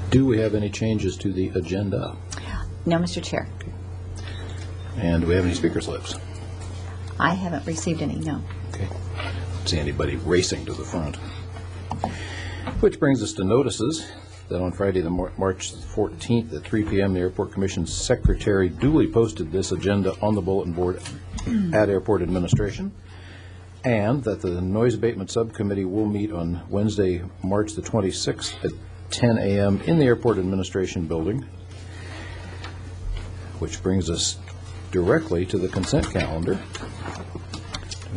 Do we have any changes to the agenda? No, Mr. Chair. And do we have any speaker slips? I haven't received any, no. Okay. Don't see anybody racing to the front. Which brings us to notices that on Friday, March 14th at 3 p.m., the Airport Commission's secretary duly posted this agenda on the bulletin board at Airport Administration, and that the Noise Abatement Subcommittee will meet on Wednesday, March the 26th at 10 a.m. in the Airport Administration Building, which brings us directly to the consent calendar.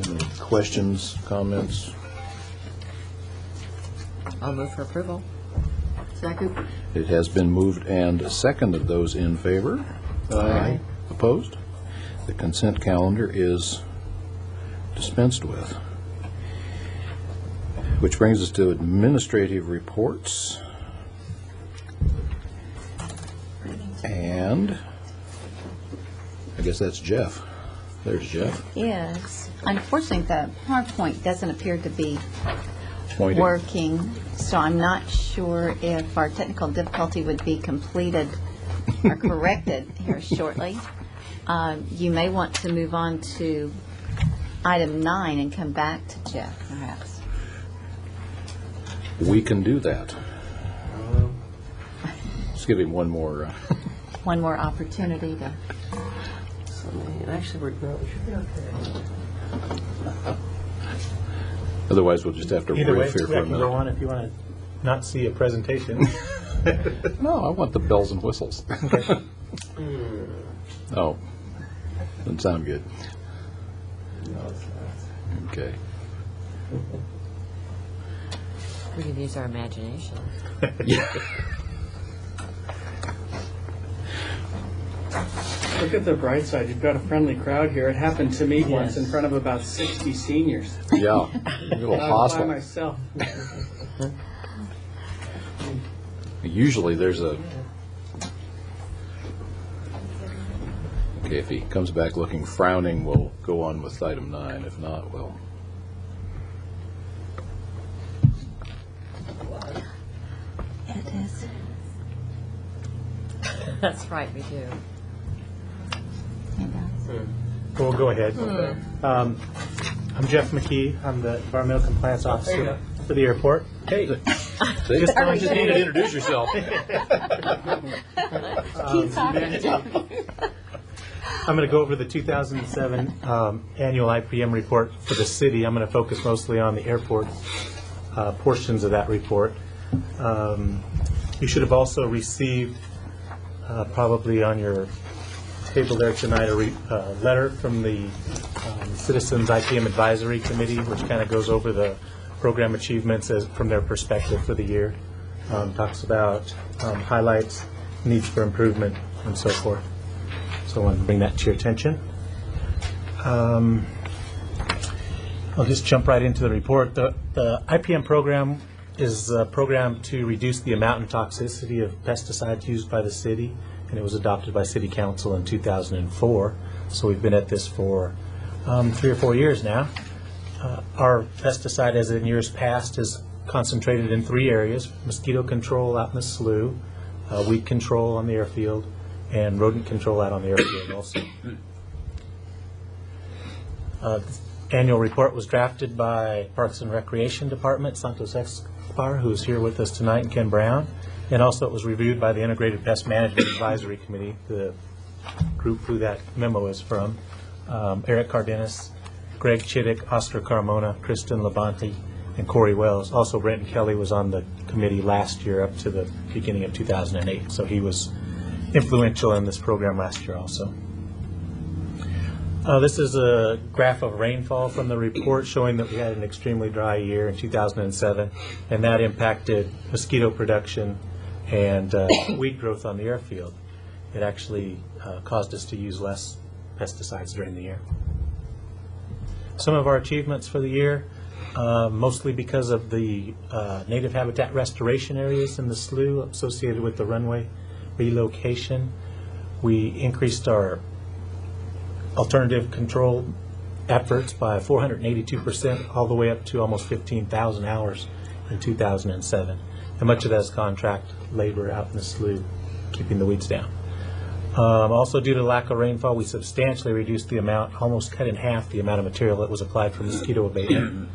Any questions, comments? I'll move for approval. Second. It has been moved and seconded. Those in favor? Aye. Opposed? The consent calendar is dispensed with. Which brings us to administrative reports. And I guess that's Jeff. There's Jeff. Yes. Unfortunately, the PowerPoint doesn't appear to be Pointing. working, so I'm not sure if our technical difficulty would be completed or corrected here shortly. You may want to move on to item 9 and come back to Jeff, perhaps. We can do that. Let's give him one more. One more opportunity to... Actually, we should be okay. Otherwise, we'll just have to Either way, riff here I for a can go minute. on if you want to not see a presentation. No, I want the bells and whistles. Oh, doesn't sound good. Okay. We can use our imagination. Look at the bright side. You've got a friendly crowd here. It happened to me once in front of about 60 seniors. Yeah, a little By hostile. myself. Usually there's a... Okay, if he comes back looking frowning, we'll go on with item 9. If not, we'll... It is. That's right, we do. We'll go ahead. I'm Jeff McKee. I'm the Environmental Compliance Officer for the airport. Hey, see? Just need to introduce yourself. Keep talking. I'm going to go over the 2007 annual IPM report for the city. I'm going to focus mostly on the airport portions of that report. You should have also received, probably on your table there tonight, a letter from the Citizens IPM Advisory Committee, which kind of goes over the program achievements from their perspective for the year. Talks about highlights, needs for improvement, and so forth. So I want to bring that to your attention. I'll just jump right into the report. The IPM program is a program to reduce the amount and toxicity of pesticides used by the city, and it was adopted by City Council in 2004. So we've been at this for 3 or 4 years now. Our pesticide, as in years past, is concentrated in 3 areas: mosquito control out in the slough, weed control on the airfield, and rodent control out on the airfield also. This annual report was drafted by Parks and Recreation Department, Santos Escobar, who's here with us tonight, and Ken Brown. And also it was reviewed by the Integrated Pest Management Advisory Committee, the group who that memo is from. Eric Cardenas, Greg Chittick, Oscar Carmona, Kristen Labonte, and Corey Wells. Also, Brenton Kelly was on the committee last year up to the beginning of 2008, so he was influential in this program last year also. This is a graph of rainfall from the report showing that we had an extremely dry year in 2007, and that impacted mosquito production and weed growth on the airfield. It actually caused us to use less pesticides during the year. Some of our achievements for the year, mostly because of the native habitat restoration areas in the slough associated with the runway relocation. We increased our alternative control efforts by 482%, all the way up to almost 15,000 hours in 2007. And much of that is contract labor out in the slough, keeping the weeds down. Also, due to lack of rainfall, we substantially reduced the amount, almost cut in half the amount of material that was applied for mosquito abatement.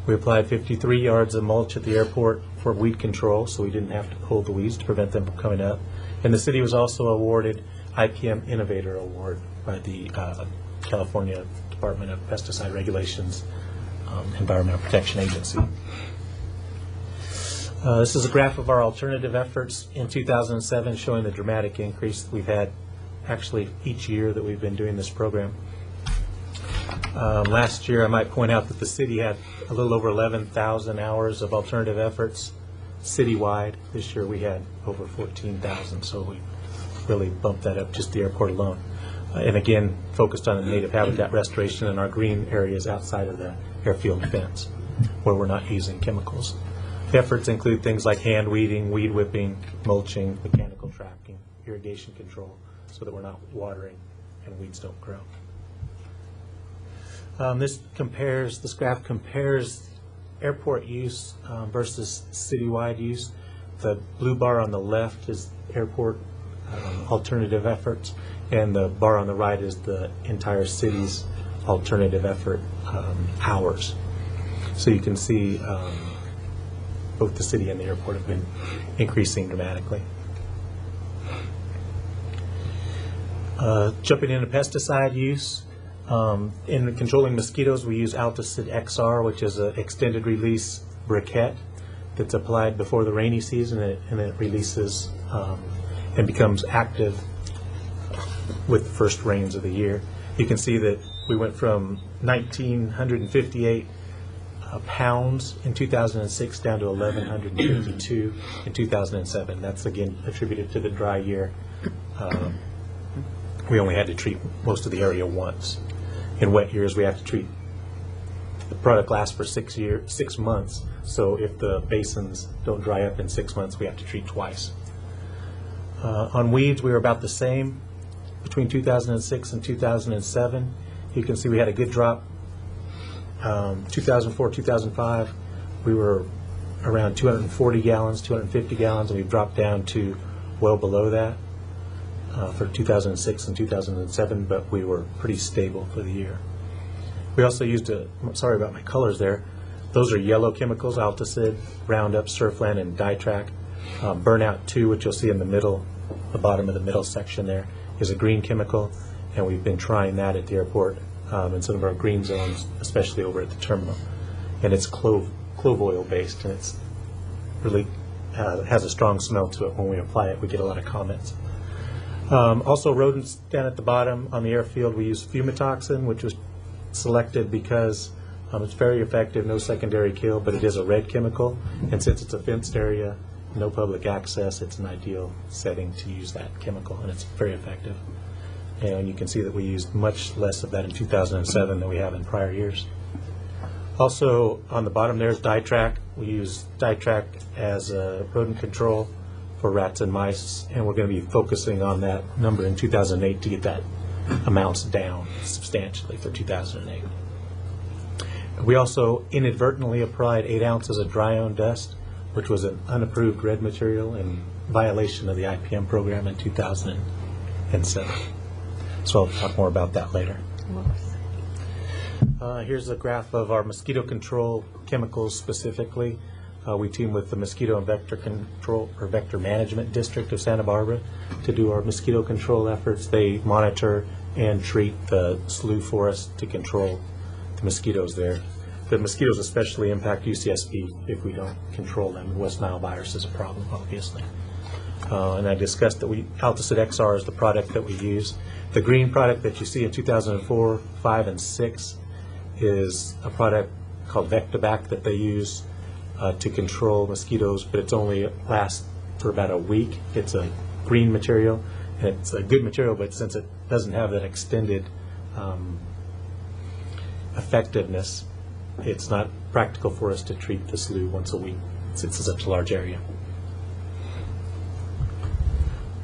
We applied 53 yards of mulch at the airport for weed control, so we didn't have to pull the weeds to prevent them from coming up. And the city was also awarded IPM Innovator Award by the California Department of Pesticide Regulations Environmental Protection Agency. This is a graph of our alternative efforts in 2007, showing the dramatic increase that we've had actually each year that we've been doing this program. Last year, I might point out that the city had a little over 11,000 hours of alternative efforts citywide. This year we had over 14,000, so we really bumped that up, just the airport alone. And again, focused on the native habitat restoration in our green areas outside of the airfield fence, where we're not using chemicals. Efforts include things like hand weeding, weed whipping, mulching, mechanical tracking, irrigation control, so that we're not watering and weeds don't grow. This graph compares airport use versus citywide use. The blue bar on the left is airport alternative efforts, and the bar on the right is the entire city's alternative effort hours. So you can see both the city and the airport have been increasing dramatically. Jumping into pesticide use, in controlling mosquitoes, we use Alticid XR, which is an extended release briquette that's applied before the rainy season, and it releases and becomes active with the first rains of the year. You can see that we went from 1,958 pounds in 2006 down to 1,152 in 2007. That's again attributed to the dry year. We only had to treat most of the area once. In wet years, we have to treat. The product lasts for 6 months, so if the basins don't dry up in 6 months, we have to treat twice. On weeds, we were about the same between 2006 and 2007. You can see we had a good drop. 2004, 2005, we were around 240 gallons, 250 gallons, and we've dropped down to well below that for 2006 and 2007, but we were pretty stable for the year. We also used sorry about my colors there. Those are yellow chemicals, Alticid, Roundup, Surfland, and Ditrac. Burnout 2, which you'll see in the middle, the bottom of the middle section there, is a green chemical, and we've been trying that at the airport in some of our green zones, especially over at the terminal. And it's clove oil based, and it's really has a strong smell to it. When we apply it, we get a lot of comments. Also, rodents down at the bottom on the airfield, we use fumitoxin, which was selected because it's very effective, no secondary kill, but it is a red chemical, and since it's a fenced area, no public access, it's an ideal setting to use that chemical, and it's very effective. And you can see that we used much less of that in 2007 than we have in prior years. Also, on the bottom there is Ditrac. We use Ditrac as a rodent control for rats and mice, and we're going to be focusing on that number in 2008 to get that amounts down substantially for 2008. We also inadvertently applied 8 ounces of dry-own dust, which was an unapproved red material in violation of the IPM program in 2007. So I'll talk more about that later. Here's a graph of our mosquito control chemicals specifically. We team with the Mosquito and Vector Control or Vector Management District of Santa Barbara to do our mosquito control efforts. They monitor and treat the slough forest to control the mosquitoes there. The mosquitoes especially impact UCSB if we don't control them. West Nile virus is a problem, obviously. And I discussed that Alticid XR is the product that we use. The green product that you see in 2004, 5, and 6 is a product called Vectobac that they use to control mosquitoes, but it's only lasts for about a week. It's a green material, and it's a good material, but since it doesn't have that extended effectiveness, it's not practical for us to treat the slough once a week since it's such a large area.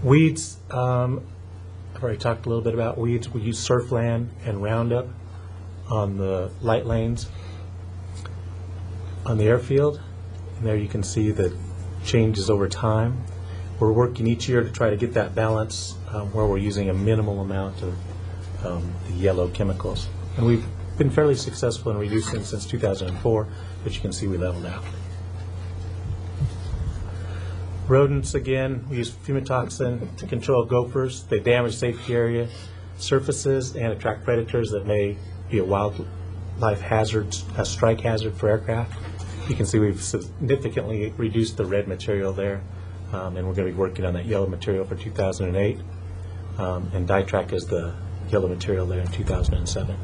Weeds, I've already talked a little bit about weeds. We use Surfland and Roundup on the light lanes on the airfield, And there you can see the changes over time. We're working each year to try to get that balance where we're using a minimal amount of the yellow chemicals. And we've been fairly successful in reducing since 2004, but you can see we leveled out. Rodents, again, we use fumitoxin to control gophers. They damage safety area surfaces and attract predators that may be a wildlife hazard, a strike hazard for aircraft. You can see we've significantly reduced the red material there, and we're going to be working on that yellow material for 2008. And Ditrac is the yellow material there in 2007.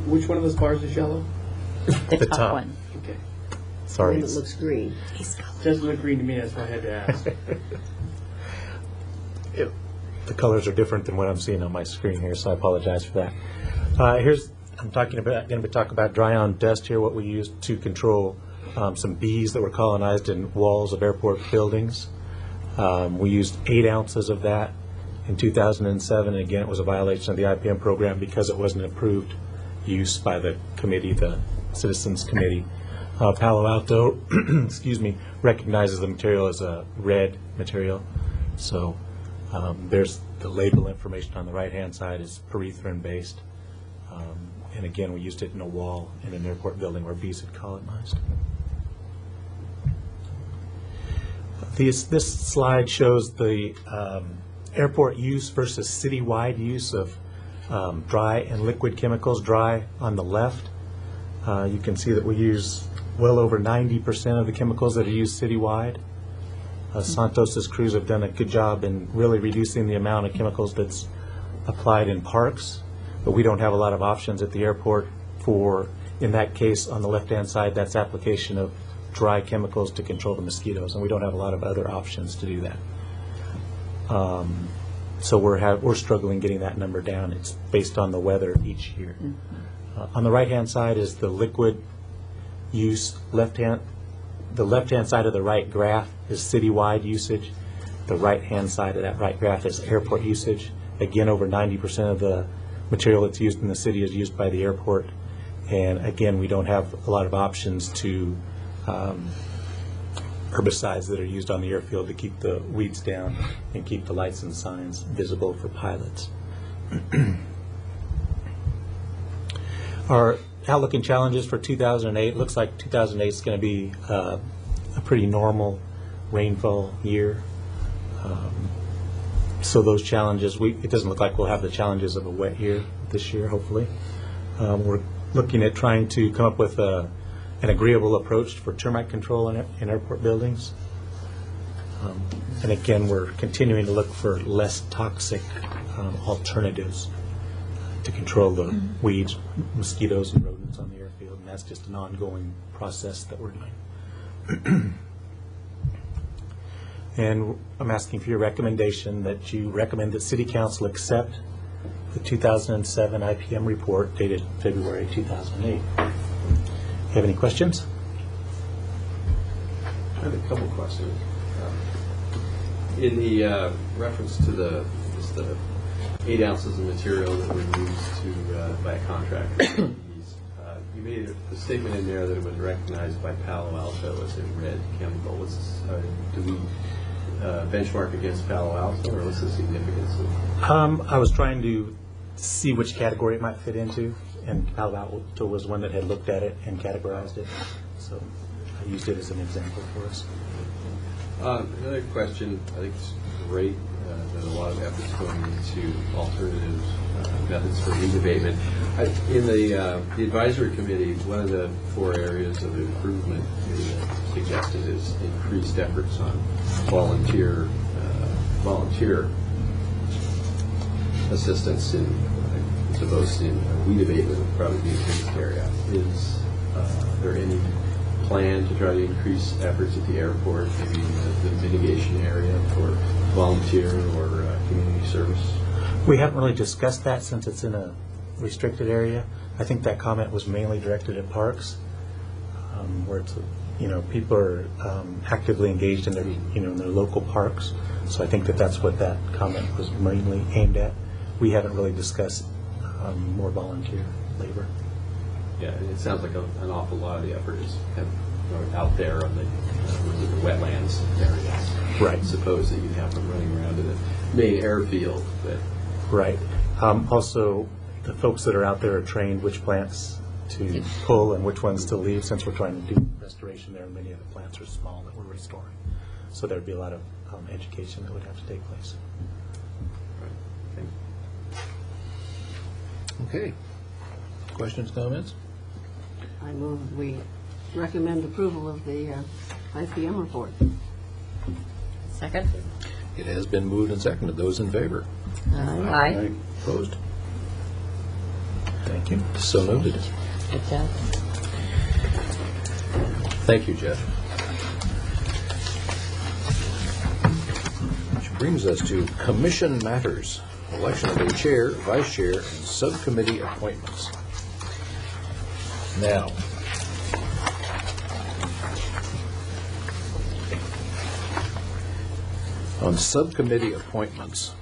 Which one of those bars is yellow? The top. top one. Okay. Sorry. And it looks green. Doesn't look green to me, that's why I had to ask. The colors are different than what I'm seeing on my screen here, so I apologize for that. I'm going to talk about dry on dust here, what we use to control some bees that were colonized in walls of airport buildings. We used 8 ounces of that in 2007, and again, it was a violation of the IPM program because it wasn't approved use by the committee, the Citizens Committee. Palo Alto, excuse me, recognizes the material as a red material, so there's the label information on the right-hand side is perethrin based. And again, we used it in a wall in an airport building where bees had colonized. This slide shows the airport use versus citywide use of dry and liquid chemicals. Dry on the left, you can see that we use well over 90% of the chemicals that are used citywide. Santos's crews have done a good job in really reducing the amount of chemicals that's applied in parks, but we don't have a lot of options at the airport for, in that case, on the left-hand side, that's application of dry chemicals to control the mosquitoes, and we don't have a lot of other options to do that. So we're struggling getting that number down. It's based on the weather each year. On the right-hand side is the liquid use. The left-hand side of the right graph is citywide usage. The right-hand side of that right graph is airport usage. Again, over 90% of the material that's used in the city is used by the airport. And again, we don't have a lot of options to herbicides that are used on the airfield to keep the weeds down and keep the lights and signs visible for pilots. Our outlook and challenges for 2008, looks like 2008 is going to be a pretty normal rainfall year. So those challenges, it doesn't look like we'll have the challenges of a wet year this year, hopefully. We're looking at trying to come up with an agreeable approach for termite control in airport buildings. And again, we're continuing to look for less toxic alternatives to control the weeds, mosquitoes, and rodents on the airfield. And that's just an ongoing process that we're doing. And I'm asking for your recommendation that you recommend that City Council accept the 2007 IPM report dated February 2008. You have any questions? I have a couple questions. In the reference to the 8 ounces of material that were used by a contractor, you made a statement in there that it was recognized by Palo Alto as a red chemical. Do we benchmark against Palo Alto, or what's the significance of? I was trying to see which category it might fit into, and Palo Alto was one that had looked at it and categorized it, so I used it as an example for us. Another question, I think it's great that a lot of efforts going into alternative methods for weed abatement. In the advisory committee, one of the 4 areas of improvement suggested is increased efforts on volunteer assistance in weed abatement would probably be a big area. Is there any plan to try to increase efforts at the airport, maybe the mitigation area for volunteer or community service? We haven't really discussed that since it's in a restricted area. I think that comment was mainly directed at parks, where it's, people are actively engaged in their, in their local parks. So I think that's what that comment was mainly aimed at. We haven't really discussed more volunteer labor. Yeah, it sounds like an awful lot of the effort is kind of out there on the wetlands areas. Right. Suppose that you'd have them running around to the main airfield, but Right. Also, the folks that are out there are trained which plants to pull and which ones to leave, since we're trying to do restoration there, and many of the plants are small that we're restoring. So there'd be a lot of education that would have to take place. Okay. Questions, comments? I move we recommend approval of the IPM report. Second? It has been moved and seconded. Those in favor? Aye. Opposed? Thank you. So noted. Good job. Thank you, Jeff. Which brings us to commission matters, election of a chair, vice chair, and subcommittee appointments. Now, on subcommittee appointments,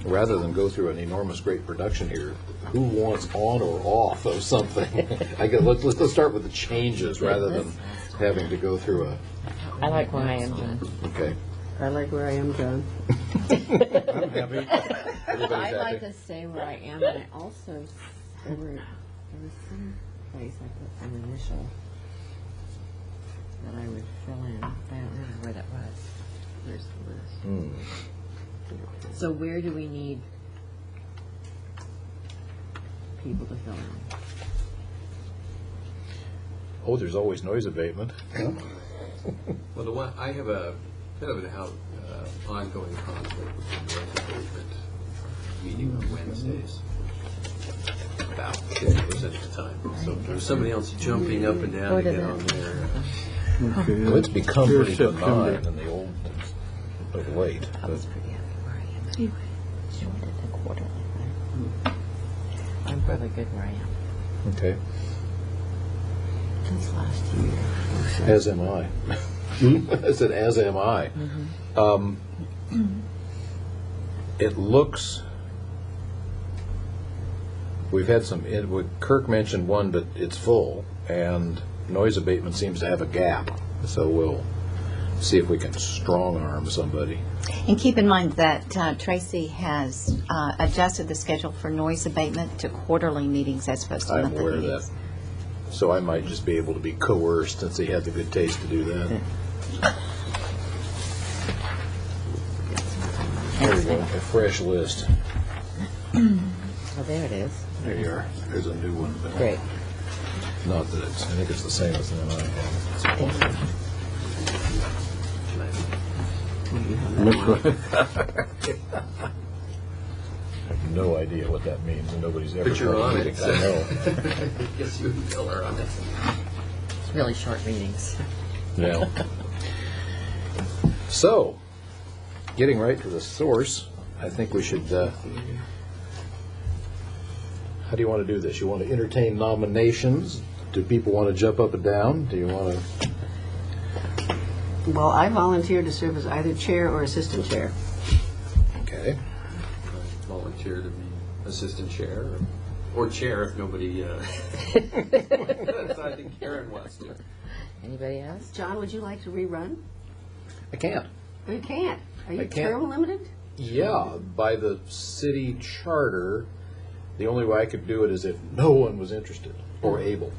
rather than go through an enormous great production here, who wants on or off of something? Let's start with the changes rather than having to go through a, I like where I am, John. okay. I like where I am, John. I'm happy. Everybody's I happy? like to stay where I am, and I also, there was some place I put an initial that I would fill in. I don't remember where that was. Where's the list? So where do we need people to fill in? Oh, there's always noise abatement. well, the one I have a kind of an ongoing conflict with the noise abatement meeting on Wednesdays. About 50% of the time. So if there's somebody else jumping up and down to get on there. Well, it's become pretty benign in the old, of late. I was pretty happy where I am. Shorted a quarter like that. I'm probably good where I am. Okay. Since last year. As am I. I said, as am I. It looks, we've had some, Kirk mentioned one, but it's full, and noise abatement seems to have a gap, so we'll see if we can strong-arm somebody. And keep in mind that Tracy has adjusted the schedule for noise abatement to quarterly meetings as opposed to I'm monthly aware of meetings. that. So I might just be able to be coerced since he had the good taste to do that. There we go, a fresh list. Oh, there it is. There you are. There's a new one. but Great. Not that it's, I think it's the same as the one I have. I have no idea what that means, and nobody's ever But you're told on me it. to- I know. I guess you would tell her on it. It's really short meetings. Yeah. So, getting right to the source, I think we should, how do you want to do this? You want to entertain nominations? Do people want to jump up and down? Do you want to? Well, I volunteered to serve as either chair or assistant chair. Okay. Volunteer to be assistant chair or chair if nobody. I think Karen wants to. Anybody else? John, would you like to rerun? I can't. You can't. Are I you can't. term limited? Yeah, by the city charter, the only way I could do it is if no one was interested or able.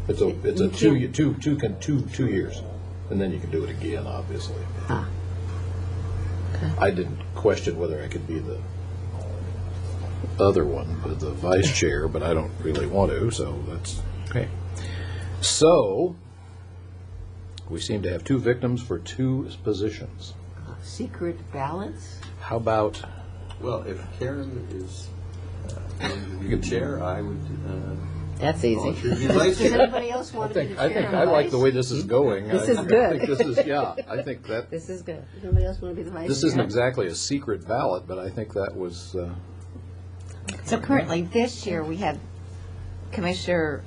It's a two years, and then you can do it again, obviously. Ah. I didn't question whether I could be the other one, the vice chair, but I don't really want to, so that's okay. So we seem to have two victims for two positions. Secret ballots? How about? Well, if Karen is going to be the chair, I would. That's easy. volunteer to be vice Does chair. anybody else want to be the chair? I think or I like vice? the way this is going. This is I good. think this is I think that This is good. Does anybody else want to be the vice this chair? isn't exactly a secret ballot, but I think that was So currently, this year, we have Commissioner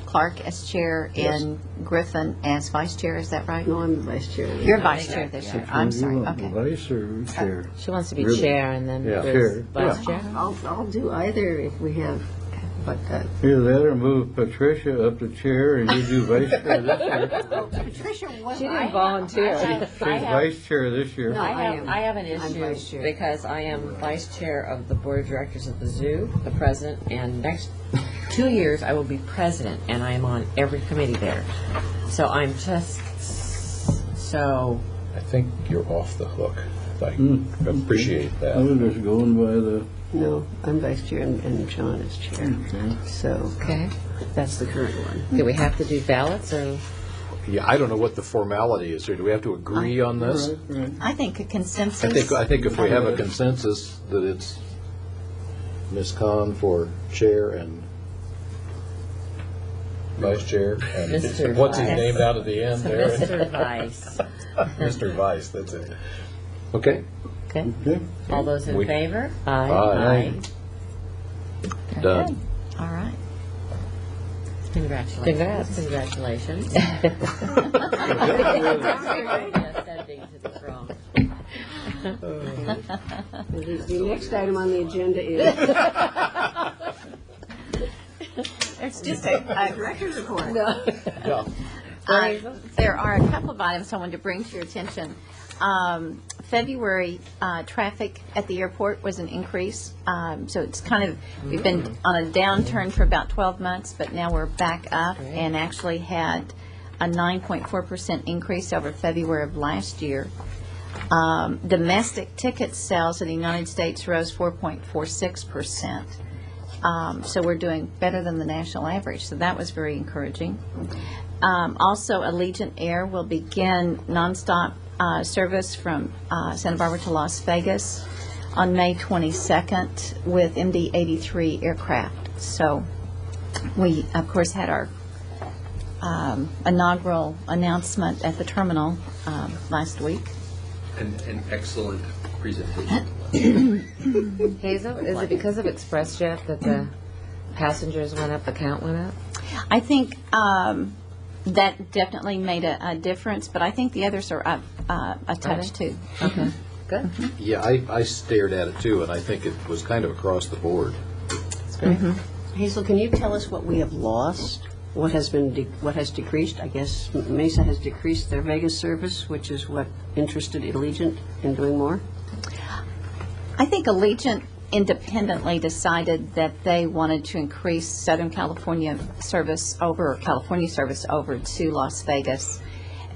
Clark as chair and Griffin as vice chair, is that right? No, I'm the vice chair. You're vice chair this year, I'm sorry, okay. Vice or chair? She wants to be Really? chair and then Yeah. there's Chair. vice chair. I'll do either if we have, but Either that or move Patricia up to chair and you do vice chair this year. Patricia was. She didn't volunteer. She's vice chair this year. No, I have an I'm vice issue chair. because I am vice chair of the board of directors of the zoo, the president, and next 2 years I will be president, and I am on every committee there. So I'm just, so, I think you're off the hook. I appreciate I that. was just going by the, No, I'm vice chair and John is chair. So okay. that's the current one. Do we have to do ballots or? Yeah, I don't know what the formality is here. Do we have to agree on this? right. I think a consensus. I think if we have a consensus that it's Ms. Khan for chair and vice chair, and Mr. what's his Vice. name down at the end there? Mr. Vice. Mr. Vice, that's it. Okay. Okay. Okay. All those in We- favor? Aye. Done. All right. Congratulations. Congratulations. Sending to the wrong. The next item on the agenda is It's just a director's report. Yeah. there are a couple of items I wanted to bring to your attention. February traffic at the airport was an increase. So it's kind of, we've been on a downturn for about 12 months, but now we're back up and actually had a 9.4% increase over February of last year. Domestic ticket sales in the United States rose 4.46%. So we're doing better than the national average. So that was very encouraging. Also, Allegiant Air will begin nonstop service from Santa Barbara to Las Vegas on May 22nd with MD-83 aircraft. So we, of course, had our inaugural announcement at the terminal last week. An excellent presentation. Hazel, is it because of ExpressJet that the passengers went up, the count went up? I think that definitely made a difference, but I think the others are up a touch too. Okay, good. Yeah, I stared at it too, and I think it was kind of across the board. That's great. Hazel, can you tell us what we have lost? What has been, what has decreased? I guess Mesa has decreased their Vegas service, which is what interested Allegiant in doing more? I think Allegiant independently decided that they wanted to increase Southern California service over to Las Vegas,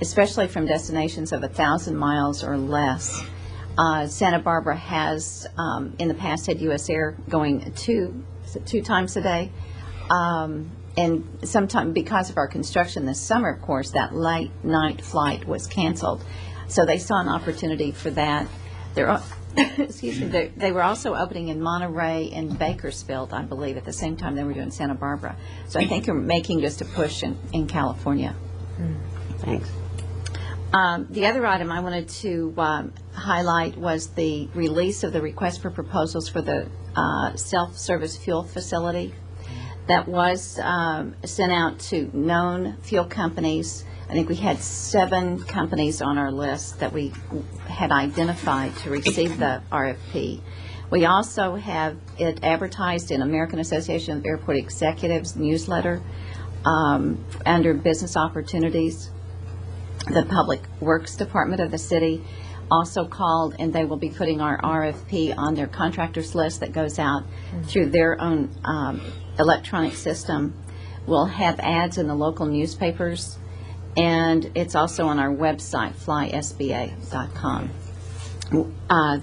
especially from destinations of 1,000 miles or less. Santa Barbara has, in the past, had U.S. Air going two times a day. And sometime, because of our construction this summer, of course, that late night flight was canceled. So they saw an opportunity for that. Excuse me. They were also opening in Monterey and Bakersfield, I believe, at the same time they were doing Santa Barbara. So I think they're making just a push in California. Thanks. The other item I wanted to highlight was the release of the request for proposals for the self-service fuel facility. That was sent out to known fuel companies. I think we had 7 companies on our list that we had identified to receive the RFP. We also have it advertised in American Association of Airport Executives newsletter under business opportunities. The Public Works Department of the city also called, and they will be putting our RFP on their contractors list that goes out through their own electronic system. We'll have ads in the local newspapers, and it's also on our website, flysba.com.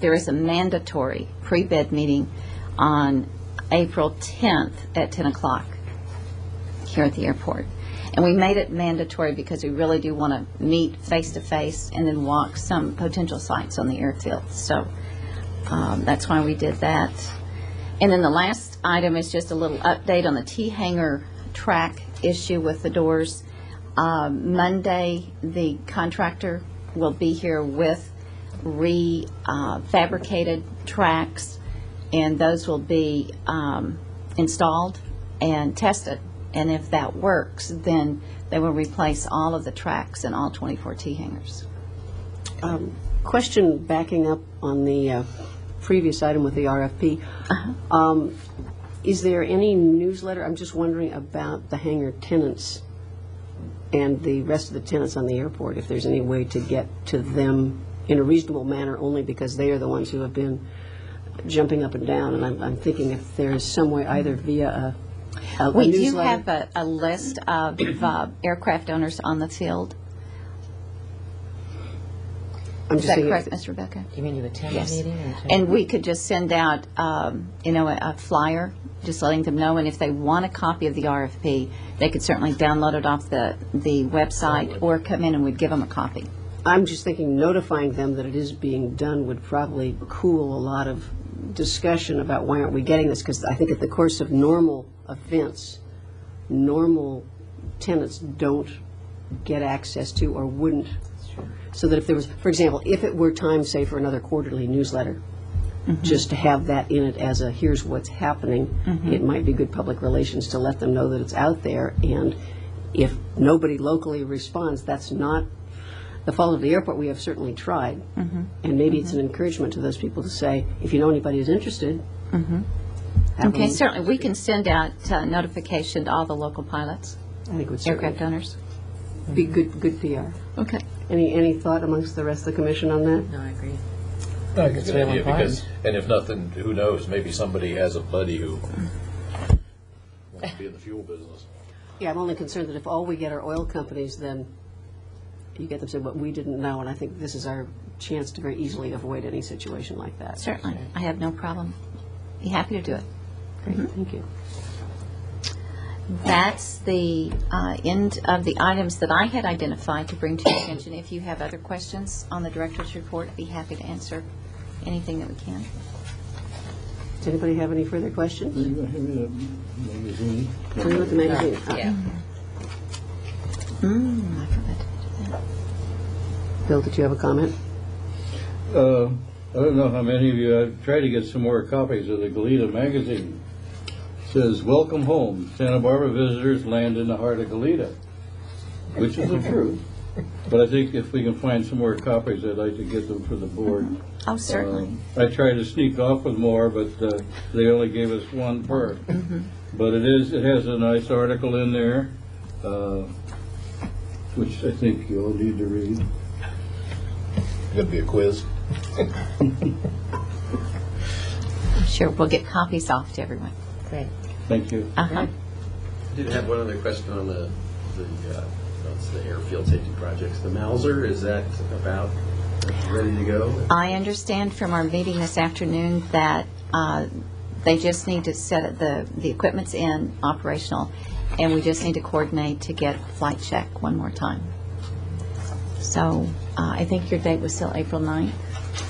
There is a mandatory pre-bid meeting on April 10th at 10 o'clock here at the airport. And we made it mandatory because we really do want to meet face-to-face and then walk some potential sites on the airfield. So that's why we did that. And then the last item is just a little update on the T-hanger track issue with the doors. Monday, the contractor will be here with fabricated tracks, and those will be installed and tested And if that works, then they will replace all of the tracks and all 24 T-hangers. Question backing up on the previous item with the RFP. Is there any newsletter? I'm just wondering about the hangar tenants and the rest of the tenants on the airport, if there's any way to get to them in a reasonable manner, only because they are the ones who have been jumping up and down. And I'm thinking if there is some way, either via a We do newsletter. have a list of aircraft owners on the field. I'm Is just that thinking- correct, Mr. Rebecca? You mean you attend the Yes. meeting? or attend- And we could just send out, a flyer, just letting them know, and if they want a copy of the RFP, they could certainly download it off the website or come in and we'd give them a copy. I'm just thinking notifying them that it is being done would probably cool a lot of discussion about why aren't we getting this, because I think at the course of normal events, normal tenants don't get access to or wouldn't. So that if there was, for example, if it were time, say, for another quarterly newsletter, just to have that in it as a here's what's happening, it might be good public relations to let them know that it's out there. And if nobody locally responds, that's not the fault of the airport. We have certainly tried. And maybe it's an encouragement to those people to say, if you know anybody who's interested. have Okay, them- certainly, we can send out notification to all the local pilots, I think it would aircraft certainly owners. be good PR. Okay. Any thought amongst the rest of the commission on that? No, I agree. I think it's a good idea, Family because, and if nothing, who knows, maybe somebody has a buddy who wants to be in the fuel business. Yeah, I'm only concerned that if all we get are oil companies, then you get them saying, but we didn't know, and I think this is our chance to very easily avoid any situation like that. Certainly, I have no problem. Be happy to do it. Great, thank you. That's the end of the items that I had identified to bring to your attention. If you have other questions on the director's report, be happy to answer anything that we can. Does anybody have any further questions? Magazine. Tell me what the magazine. Yeah. I forgot to do that. Bill, did you have a comment? I don't know how many of you, I've tried to get some more copies of the Goleta magazine. It says, "Welcome home, Santa Barbara visitors land in the heart of Goleta," which is the truth. But I think if we can find some more copies, I'd like to get them for the board. Oh, certainly. I tried to sneak off with more, but they only gave us one per. But it has a nice article in there, which I think you'll need to read. Going to be a quiz. Sure, we'll get copies off to everyone. Great. Thank you. Uh-huh. I did have one other question on that's the airfield safety projects. The Mauser, is that about ready to go? I understand from our meeting this afternoon that they just need to set it, the equipment's in, operational, and we just need to coordinate to get flight check one more time. So I think your date was still April 9th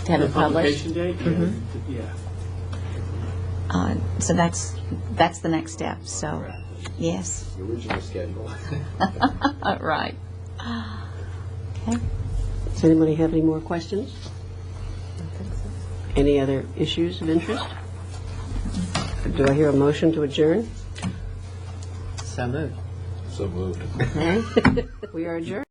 to have it published. Publication date? Yeah. So that's the next step, so, yes. The original schedule. Right. Okay. Does anybody have any more questions? Any other issues of interest? Do I hear a motion to adjourn? So moved. So moved. We are adjourned.